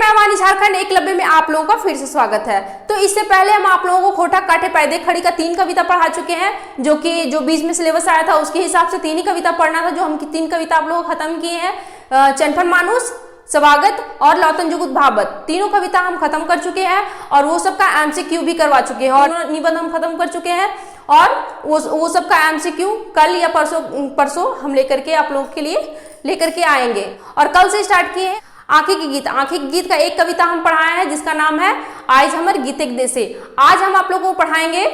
मैं वाणी झारखंड एकलव्य में आप लोगों का फिर से स्वागत है। तो इससे पहले हम आप लोगों को खोटा काटे पैदे खड़ी का 3 कविता पढ़ा चुके हैं, जो बीच में सिलेबस आया था उसके हिसाब से 3 ही कविता पढ़ना था, जो हम 3 कविता आप लोगों को खत्म किए हैं। चनपन मानुस, स्वागत और लौतन जुगुत भावत, तीनों कविता हम खत्म कर चुके हैं और वो सबका एमसीक्यू भी करवा चुके हैं और निबंध हम खत्म कर चुके हैं और वो सबका एमसीक्यू कल या परसों हम लेकर के आप लोगों के लिए लेकर के आएंगे। और कल से स्टार्ट किए हैं आंखें के गीत। आंखें के गीत का एक कविता हम पढ़ाए हैं जिसका नाम है आज हमर गीते देसे। आज हम आप लोगों को पढ़ाएंगे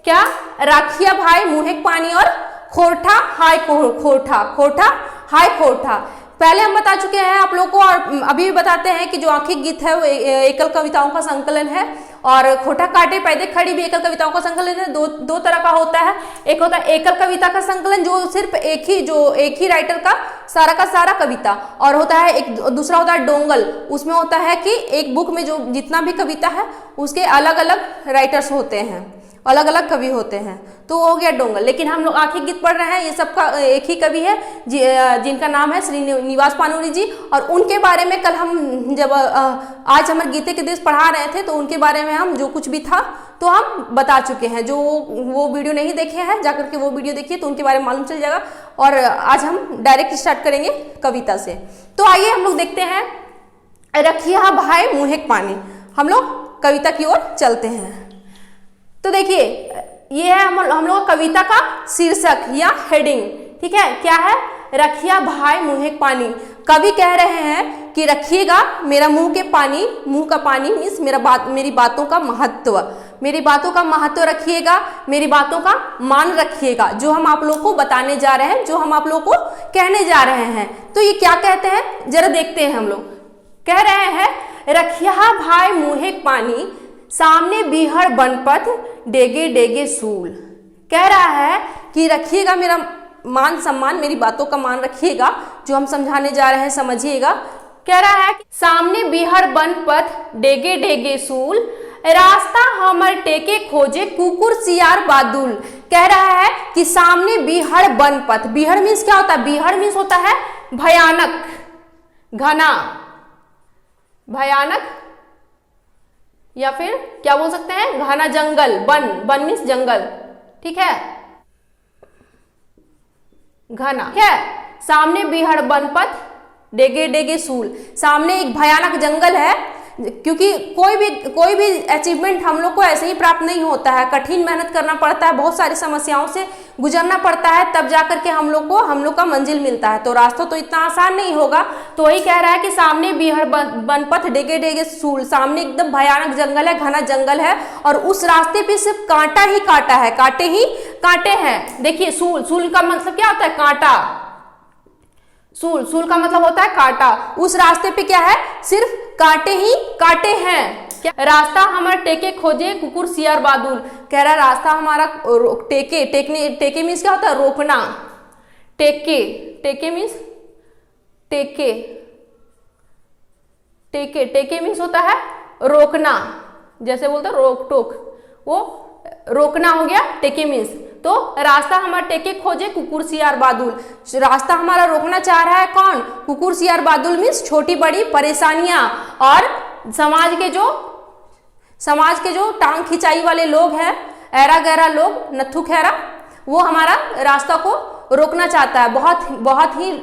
क्या, राखिया भाई मुहेक पानी और खोरठा हाय खोरठा, खोरठा हाय खोरठा। पहले हम बता चुके हैं आप लोगों को और अभी भी बताते हैं कि जो आंखें गीत है वो एकल कविताओं का संकलन है और खोटा काटे पैदे खड़ी भी एकल कविताओं का संकलन है। दो तरह का होता है, एक होता है एकल कविता का संकलन जो सिर्फ एक ही राइटर का सारा कविता, और होता है एक दूसरा होता है डोंगल। उसमें होता है कि एक बुक में जो जितना भी कविता है उसके अलग अलग राइटर्स होते हैं, अलग अलग कवि होते हैं, तो वो हो गया डोंगल। लेकिन हम लोग आंखें गीत पढ़ रहे हैं, ये सबका एक ही कवि है जिनका नाम है श्रीनिवास पानूरी जी। और उनके बारे में कल हम जब आज हमारे गीते के देश पढ़ा रहे थे तो उनके बारे में हम जो कुछ भी था तो हम बता चुके हैं। जो वो वीडियो नहीं देखे हैं जाकर के वो वीडियो देखिए तो उनके बारे में मालूम चल जाएगा। और आज हम डायरेक्ट स्टार्ट करेंगे कविता से। तो आइए हम लोग देखते हैं रखिया भाई मुहेक पानी। हम लोग कविता की ओर चलते हैं। तो देखिए ये है हम लोग कविता का शीर्षक या हेडिंग, ठीक है। क्या है, रखिया भाई मुहेक पानी। कवि कह रहे हैं कि रखिएगा मेरा मुंह का पानी मीन्स मेरी बातों का महत्व, मेरी बातों का महत्व रखिएगा, मेरी बातों का मान रखिएगा, जो हम आप लोग को बताने जा रहे हैं, जो हम आप लोग को कहने जा रहे हैं। तो ये क्या कहते हैं जरा देखते हैं। हम लोग कह रहे हैं रखिया भाई मुहेक पानी, सामने बीहड़ बनपथ डेगे डेगे सूल। कह रहा है कि रखिएगा मेरा मान सम्मान, मेरी बातों का मान रखिएगा, जो हम समझाने जा रहे हैं समझिएगा। कह रहा है कि सामने बीहड़ बनपथ डेगे डेगे सूल, रास्ता हमर टेके खोजे कुकुर सियार बादुल। कह रहा है कि सामने बीहड़ बनपथ, बीहड़ मीन्स क्या होता है, बीहड़ मीन्स होता है भयानक, घना, भयानक, या फिर क्या बोल सकते हैं घना जंगल, बन मीन्स जंगल, ठीक है, घना, ठीक है। सामने बीहड़ बनपथ डेगे डेगे सूल, सामने एक भयानक जंगल है, क्योंकि कोई भी अचीवमेंट हम लोग को ऐसे ही प्राप्त नहीं होता है, कठिन मेहनत करना पड़ता है, बहुत सारी समस्याओं से गुजरना पड़ता है, तब जाकर के हम लोग का मंजिल मिलता है। तो रास्ता तो इतना आसान नहीं होगा। तो वही कह रहा है कि सामने बीहड़ बनपथ डेगे डेगे सूल, सामने एकदम भयानक जंगल है, घना जंगल है और उस रास्ते पे सिर्फ कांटा ही कांटा है, कांटे ही कांटे हैं। देखिए सूल का मतलब क्या होता है, कांटा, सूल का मतलब होता है कांटा। उस रास्ते पे क्या है, सिर्फ कांटे ही कांटे हैं। क्या, रास्ता हमारा टेके खोजे कुकुर सियार बादुल। कह रहा है रास्ता हमारा टेके मीन्स क्या होता है, रोकना, टेके मीन्स टेके मीन्स होता है रोकना, जैसे बोलते रोक टोक, वो रोकना हो गया टेके मीन्स। तो रास्ता हमारा टेके खोजे कुकुर सियार बादुल, रास्ता हमारा रोकना चाह रहा है कौन, कुकुर सियार बादुल मीन्स छोटी बड़ी परेशानियां और समाज के जो टांग खिंचाई वाले लोग हैं, ऐरा गहरा लोग, नत्थु खैरा, वो हमारा रास्ता को रोकना चाहता है।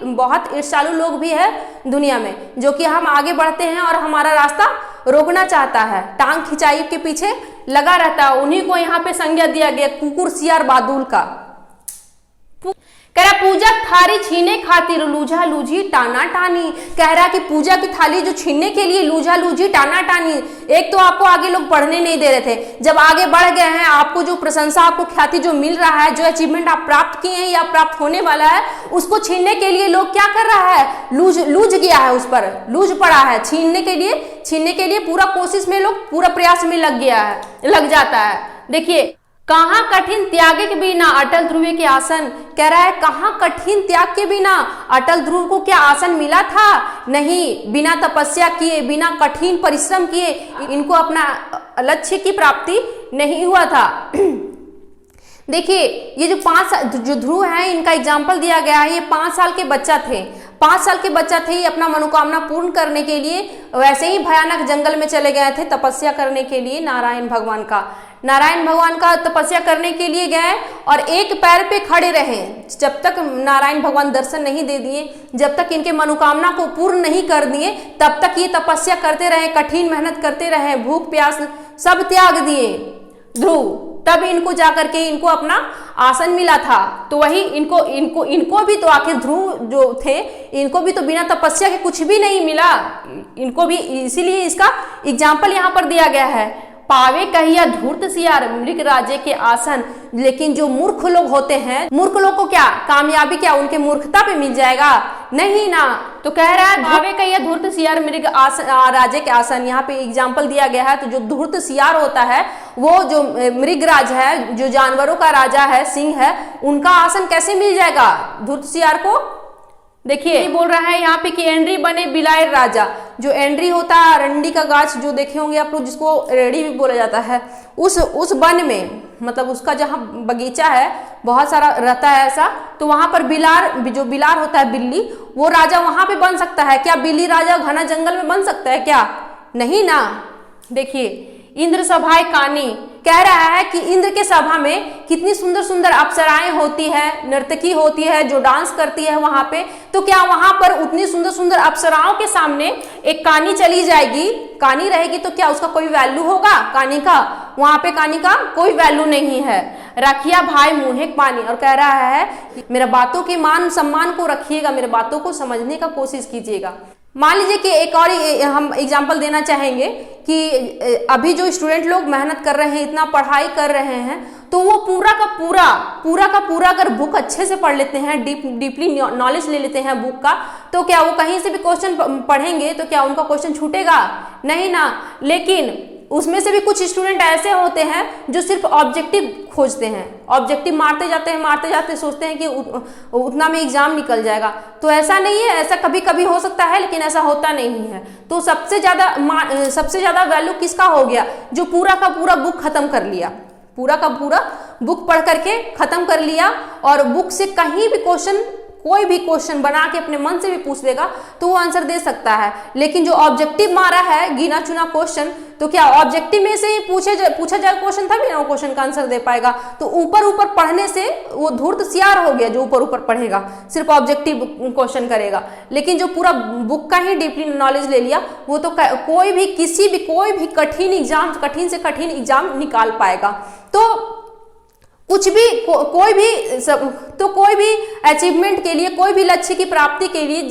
बहुत ईर्ष्यालु लोग भी है दुनिया में जो कि हम आगे बढ़ते हैं और हमारा रास्ता रोकना चाहता है, टांग खिंचाई के पीछे लगा रहता है। उन्हीं को यहाँ पे संज्ञा दिया गया कुकुर सियार बादुल का। कह रहा पूजा थारी छीने खातिर लूझा लूझी टाना टानी। कह रहा कि पूजा की थाली जो छीनने के लिए लूझा लूझी टाना टानी। एक तो आपको आगे लोग बढ़ने नहीं दे रहे थे, जब आगे बढ़ गए हैं आपको जो प्रशंसा, आपको ख्याति जो मिल रहा है, जो अचीवमेंट आप प्राप्त किए हैं या प्राप्त होने वाला है, उसको छीनने के लिए लोग क्या कर रहा है, लूझ गया है, उस पर लूझ पड़ा है। छीनने के लिए पूरा कोशिश में लोग पूरा प्रयास में लग जाता है। देखिए कहाँ कठिन त्याग के बिना अटल ध्रुव के आसन। कह रहा है कहाँ कठिन त्याग के बिना अटल ध्रुव को क्या आसन मिला था, नहीं, बिना तपस्या किए, बिना कठिन परिश्रम किए इनको अपना लक्ष्य की प्राप्ति नहीं हुआ था। देखिए ये जो ध्रुव है इनका एग्जाम्पल दिया गया है, ये 5 साल के बच्चा थे। 5 साल के बच्चा थे, अपना मनोकामना पूर्ण करने के लिए वैसे ही भयानक जंगल में चले गए थे तपस्या करने के लिए। नारायण भगवान का तपस्या करने के लिए गए और एक पैर पे खड़े रहे। जब तक नारायण भगवान दर्शन नहीं दे दिए, जब तक इनके मनोकामना को पूर्ण नहीं कर दिए, तब तक ये तपस्या करते रहे, कठिन मेहनत करते रहे, भूख प्यास सब त्याग दिए ध्रुव। तब इनको जाकर के इनको अपना आसन मिला था। तो वही इनको भी तो आखिर ध्रुव जो थे, इनको भी तो बिना तपस्या के कुछ भी नहीं मिला, इनको भी, इसीलिए इसका एग्जाम्पल यहाँ पर दिया गया है। पावे कहिया धूर्त सियार मृग राजे के आसन। लेकिन जो मूर्ख लोग होते हैं, मूर्ख लोग को क्या कामयाबी, क्या उनके मूर्खता पे मिल जाएगा? नहीं ना। तो कह रहा है पावे कहिया धूर्त सियार मृग राजे के आसन। यहाँ पे एग्जाम्पल दिया गया है। तो जो धूर्त सियार होता है, वो जो मृगराज है, जो जानवरों का राजा है, सिंह है, उनका आसन कैसे मिल जाएगा धूर्त सियार को? देखिए बोल रहा है यहाँ पे कि एंड्री बने बिलायर राजा। जो एंड्री होता है, अरंडी का गाछ जो देखे होंगे आप लोग, जिसको रेडी भी बोला जाता है, उस वन में, मतलब उसका जहाँ बगीचा है बहुत सारा रहता है ऐसा, तो वहां पर जो बिलार होता है, बिल्ली, वो राजा वहां पे बन सकता है क्या? बिल्ली राजा घना जंगल में बन सकता है क्या? नहीं ना। देखिए इंद्र सभाएं कानी, कह रहा है कि इंद्र के सभा में कितनी सुंदर सुंदर अप्सराएं होती है, नर्तकी होती है जो डांस करती है वहां पे। तो क्या वहां पर उतनी सुंदर सुंदर अप्सराओं के सामने एक कानी चली जाएगी, कानी रहेगी, तो क्या उसका कोई वैल्यू होगा कानी का? वहां पे कानी का कोई वैल्यू नहीं है। रखिया भाई मुंहे पानी, और कह रहा है मेरा बातों के मान सम्मान को रखिएगा, मेरे बातों को समझने का कोशिश कीजिएगा। मान लीजिए कि एक और हम एग्जाम्पल देना चाहेंगे कि अभी जो स्टूडेंट लोग मेहनत कर रहे हैं, इतना पढ़ाई कर रहे हैं, तो वो पूरा का पूरा अगर बुक अच्छे से पढ़ लेते हैं, डीपली नॉलेज ले लेते हैं बुक का, तो क्या वो कहीं से भी क्वेश्चन पढ़ेंगे तो क्या उनका क्वेश्चन छूटेगा? नहीं ना। लेकिन उसमें से भी कुछ स्टूडेंट ऐसे होते हैं जो सिर्फ ऑब्जेक्टिव खोजते हैं, ऑब्जेक्टिव मारते जाते सोचते हैं कि उतना में एग्जाम निकल जाएगा। तो ऐसा नहीं है, ऐसा कभी कभी हो सकता है लेकिन ऐसा होता नहीं है। तो सबसे ज्यादा वैल्यू किसका हो गया? जो पूरा का पूरा बुक खत्म कर लिया, पूरा का पूरा बुक पढ़ करके खत्म कर लिया, और बुक से कहीं भी कोई भी क्वेश्चन बना के अपने मन से भी पूछ देगा तो वो आंसर दे सकता है। लेकिन जो ऑब्जेक्टिव मारा है, गिना चुना क्वेश्चन, तो क्या ऑब्जेक्टिव में से ही पूछा जाए क्वेश्चन तभी ना वो क्वेश्चन का आंसर दे पाएगा? तो ऊपर पढ़ने से वो धूर्त सियार हो गया, जो ऊपर पढ़ेगा, सिर्फ ऑब्जेक्टिव क्वेश्चन करेगा। लेकिन जो पूरा बुक का ही डीपली नॉलेज ले लिया, वो तो कोई भी कठिन से कठिन एग्जाम निकाल पाएगा। तो कुछ भी कोई भी अचीवमेंट के लिए, कोई भी लक्ष्य की प्राप्ति के लिए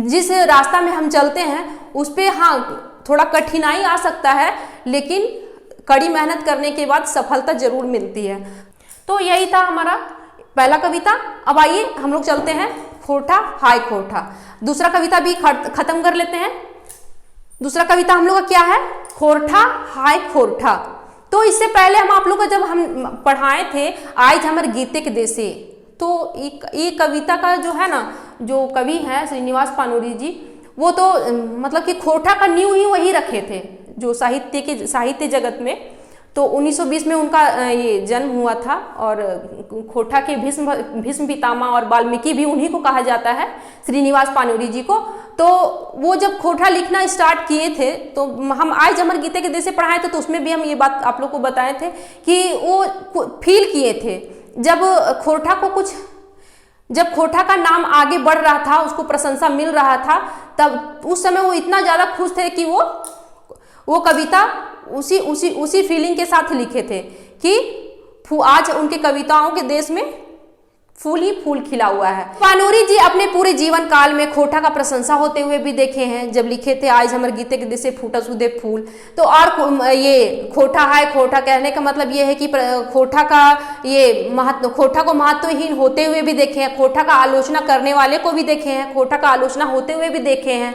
जिस रास्ता में हम चलते हैं उस पे हाँ थोड़ा कठिनाई आ सकता है, लेकिन कड़ी मेहनत करने के बाद सफलता जरूर मिलती है। तो यही था हमारा पहला कविता। अब आइए हम लोग चलते हैं खोटा हाय खोटा। दूसरा कविता भी खत्म कर लेते हैं। दूसरा कविता हम लोग का क्या है? खोरठा हाय खोरठा। तो इससे पहले हम आप लोग का जब हम पढ़ाए थे आज हमारे गीते के देशे, तो ये कविता का जो है ना, जो कवि है श्रीनिवास पानूरी जी, वो तो मतलब कि खोरठा का नींव ही वही रखे थे जो साहित्य जगत में। तो 1920 में उनका ये जन्म हुआ था, और खोरठा के भीष्म पितामह और वाल्मीकि भी उन्हीं को कहा जाता है, श्रीनिवास पानूरी जी को। तो वो जब खोरठा लिखना स्टार्ट किए थे, तो हम आज अमर गीते के देशे पढ़ाए थे, तो उसमें भी हम ये बात आप लोग को बताए थे कि वो फील किए थे जब खोरठा का नाम आगे बढ़ रहा था, उसको प्रशंसा मिल रहा था, तब उस समय वो इतना ज्यादा खुश थे कि वो कविता उसी फीलिंग के साथ लिखे थे कि आज उनके कविताओं के देश में फूल ही फूल खिला हुआ है। पानूरी जी अपने पूरे जीवन काल में खोरठा का प्रशंसा होते हुए भी देखे हैं। जब लिखे थे आज हमर गीते के देशे फूटा सुदे फूल, तो और ये खोरठा है, खोरठा कहने का मतलब ये है कि खोरठा का ये महत्व, खोरठा को महत्वहीन होते हुए भी देखे हैं, खोरठा का आलोचना करने वाले को भी देखे हैं, खोरठा का आलोचना होते हुए भी देखे हैं,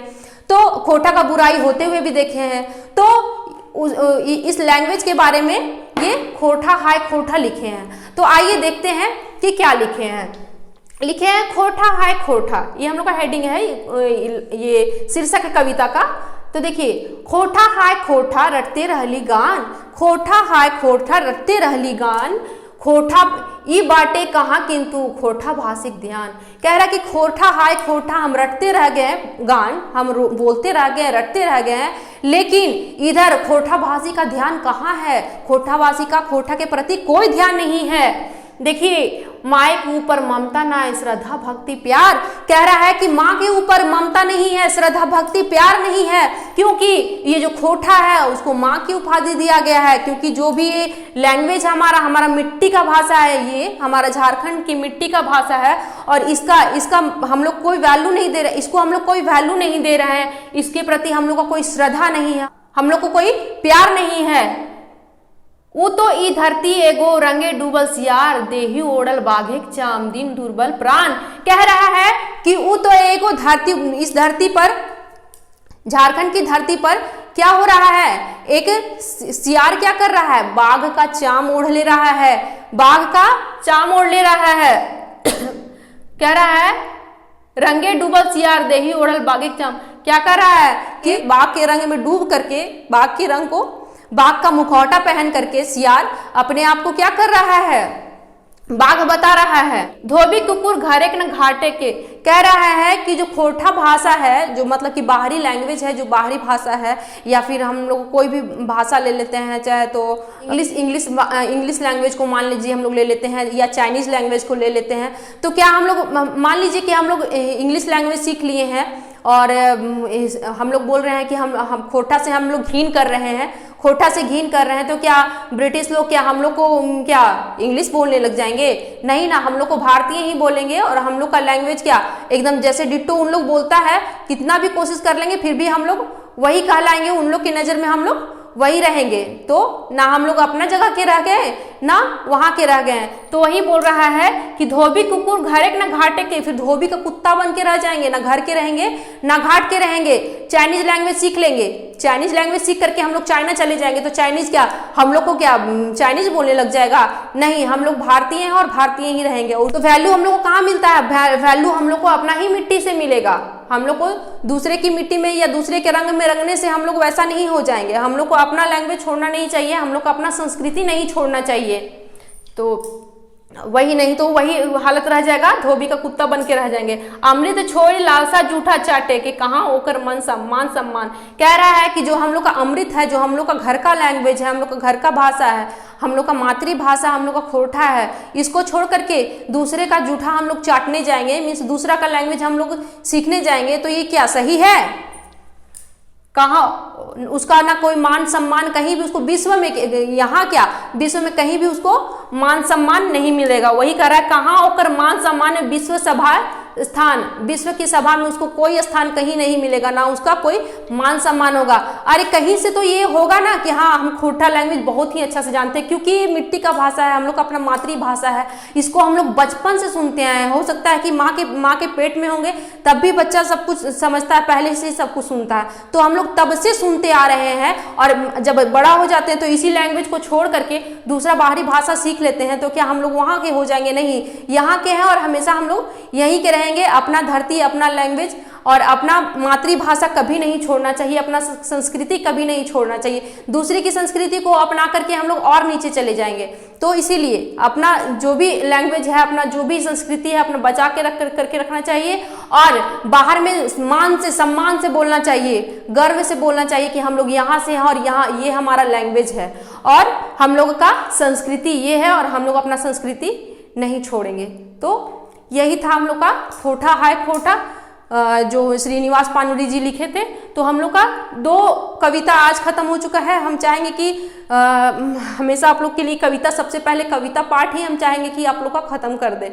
तो खोरठा का बुराई होते हुए भी देखे हैं। तो इस लैंग्वेज के बारे में ये खोरठा हाय खोरठा लिखे हैं। तो आइए देखते हैं कि क्या लिखे हैं। लिखे हैं खोरठा हाय खोरठा, ये हम लोग का हेडिंग है, ये शीर्षक है कविता का। तो देखिए, खोरठा हाय खोरठा रटते रहली गान, खोरठा हाय खोरठा रटते रहली गान, खोठा ई बाटे कहाँ किंतु खोठा भाषिक ध्यान। कह रहा कि खोठा हाय खोठा हम रटते रह गए गान, हम बोलते रह गए, रटते रह गए, लेकिन इधर खोठा भाषी का ध्यान कहाँ है, खोठा भाषी का खोठा के प्रति कोई ध्यान नहीं है। देखिए, माँ के ऊपर ममता ना है, श्रद्धा भक्ति प्यार। कह रहा है कि माँ के ऊपर ममता नहीं है, श्रद्धा भक्ति प्यार नहीं है, क्योंकि ये जो खोठा है उसको माँ की उपाधि दिया गया है। क्योंकि जो भी ये लैंग्वेज हमारा मिट्टी का भाषा है, ये हमारा झारखंड की मिट्टी का भाषा है, और इसका हम लोग कोई वैल्यू नहीं दे रहे, इसको हम लोग कोई वैल्यू नहीं दे रहे हैं, इसके प्रति हम लोग का कोई श्रद्धा नहीं है, हम लोग को कोई प्यार नहीं है। ऊ तो ई धरती एगो रंगे डूबल सियार, देही ओढ़ल बाघे चाम दिन दुर्बल प्राण। कह रहा है कि ऊ तो एगो धरती, इस धरती पर, झारखंड की धरती पर क्या हो रहा है, एक सियार क्या कर रहा है, बाघ का चाम ओढ़ ले रहा है, बाघ का चाम ओढ़ ले रहा है। कह रहा है रंगे डूबल सियार देही ओढ़ल बाघे चाम। क्या कर रहा है कि बाघ के रंग में डूब करके, बाघ के रंग को, बाघ का मुखौटा पहन करके सियार अपने आप को क्या कर रहा है, बाघ बता रहा है। धोबी कुकुर घरे के न घाटे के। कह रहा है कि जो खोठा भाषा है, जो मतलब कि बाहरी लैंग्वेज है, जो बाहरी भाषा है, या फिर हम लोग कोई भी भाषा ले लेते हैं, चाहे तो इंग्लिश लैंग्वेज को मान लीजिए हम लोग ले लेते हैं, या चाइनीज लैंग्वेज को ले लेते हैं। तो क्या हम लोग मान लीजिए कि हम लोग इंग्लिश लैंग्वेज सीख लिए हैं और हम लोग बोल रहे हैं कि हम खोठा से हम लोग घीन कर रहे हैं, खोठा से घीन कर रहे हैं, तो क्या ब्रिटिश लोग क्या हम लोग को क्या इंग्लिश बोलने लग जाएंगे? नहीं ना, हम लोग को भारतीय ही बोलेंगे, और हम लोग का लैंग्वेज क्या एकदम जैसे डिट्टो उन लोग बोलता है, कितना भी कोशिश कर लेंगे फिर भी हम लोग वही कहलाएंगे, उन लोग की नज़र में हम लोग वही रहेंगे। तो ना हम लोग अपना जगह के रह गए, ना वहां के रह गए। तो वही बोल रहा है कि धोबी कुकुर घरे के ना घाटे के, फिर धोबी का कुत्ता बन के रह जाएंगे, ना घर के रहेंगे ना घाट के रहेंगे। चाइनीज लैंग्वेज सीख लेंगे, चाइनीज लैंग्वेज सीख करके हम लोग चाइना चले जाएंगे, तो चाइनीज क्या हम लोग को क्या चाइनीज बोलने लग जाएगा? नहीं, हम लोग भारतीय हैं और भारतीय ही रहेंगे। और तो वैल्यू हम लोग को कहाँ मिलता है? वैल्यू हम लोग को अपना ही मिट्टी से मिलेगा। हम लोग को दूसरे की मिट्टी में या दूसरे के रंग में रंगने से हम लोग वैसा नहीं हो जाएंगे। हम लोग को अपना लैंग्वेज छोड़ना नहीं चाहिए, हम लोग को अपना संस्कृति नहीं छोड़ना चाहिए। तो वही नहीं तो वही हालत रह जाएगा, धोबी का कुत्ता बन के रह जाएंगे। अमृत छोड़ी लालसा जूठा चाटे के, कहाँ ओकर मन सम्मान सम्मान। कह रहा है कि जो हम लोग का अमृत है, जो हम लोग का घर का लैंग्वेज है, हम लोग का घर का भाषा है, हम लोग का मातृभाषा, हम लोग का खोठा है, इसको छोड़ करके दूसरे का जूठा हम लोग चाटने जाएंगे, मीन्स दूसरा का लैंग्वेज हम लोग सीखने जाएंगे, तो ये क्या सही है? कहाँ उसका ना कोई मान सम्मान, कहीं भी उसको विश्व में, यहाँ क्या विश्व में कहीं भी उसको मान सम्मान नहीं मिलेगा। वही कह रहा है कहाँ होकर मान सम्मान, विश्व सभा स्थान, विश्व की सभा में उसको कोई स्थान कहीं नहीं मिलेगा, ना उसका कोई मान सम्मान होगा। अरे कहीं से तो ये होगा ना कि हाँ हम खोठा लैंग्वेज बहुत ही अच्छा से जानते हैं, क्योंकि ये मिट्टी का भाषा है, हम लोग का अपना मातृभाषा है, इसको हम लोग बचपन से सुनते आए हैं। हो सकता है कि माँ के पेट में होंगे तब भी बच्चा सब कुछ समझता है, पहले से ही सब कुछ सुनता है, तो हम लोग तब से सुनते आ रहे हैं। और जब बड़ा हो जाते हैं तो इसी लैंग्वेज को छोड़ करके दूसरा बाहरी भाषा सीख लेते हैं, तो क्या हम लोग वहाँ के हो जाएंगे? नहीं, यहाँ के हैं और हमेशा हम लोग यहीं के रहेंगे। अपना धरती, अपना लैंग्वेज और अपना मातृभाषा कभी नहीं छोड़ना चाहिए, अपना संस्कृति कभी नहीं छोड़ना चाहिए। दूसरे की संस्कृति को अपना करके हम लोग और नीचे चले जाएंगे। तो इसीलिए अपना जो भी लैंग्वेज है, अपना जो भी संस्कृति है, अपना बचा के करके रखना चाहिए, और बाहर में मान से सम्मान से बोलना चाहिए, गर्व से बोलना चाहिए कि हम लोग यहाँ से हैं और यहाँ ये हमारा लैंग्वेज है और हम लोग का संस्कृति ये है और हम लोग अपना संस्कृति नहीं छोड़ेंगे। तो यही था हम लोग का खोठा हाय खोठा, जो श्रीनिवास पानुरी जी लिखे थे। तो हम लोग का 2 कविता आज खत्म हो चुका है। हम चाहेंगे कि हमेशा आप लोग के लिए कविता, सबसे पहले कविता पाठ ही हम चाहेंगे कि आप लोग का खत्म कर दे।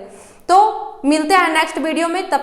तो मिलते हैं नेक्स्ट वीडियो में, तब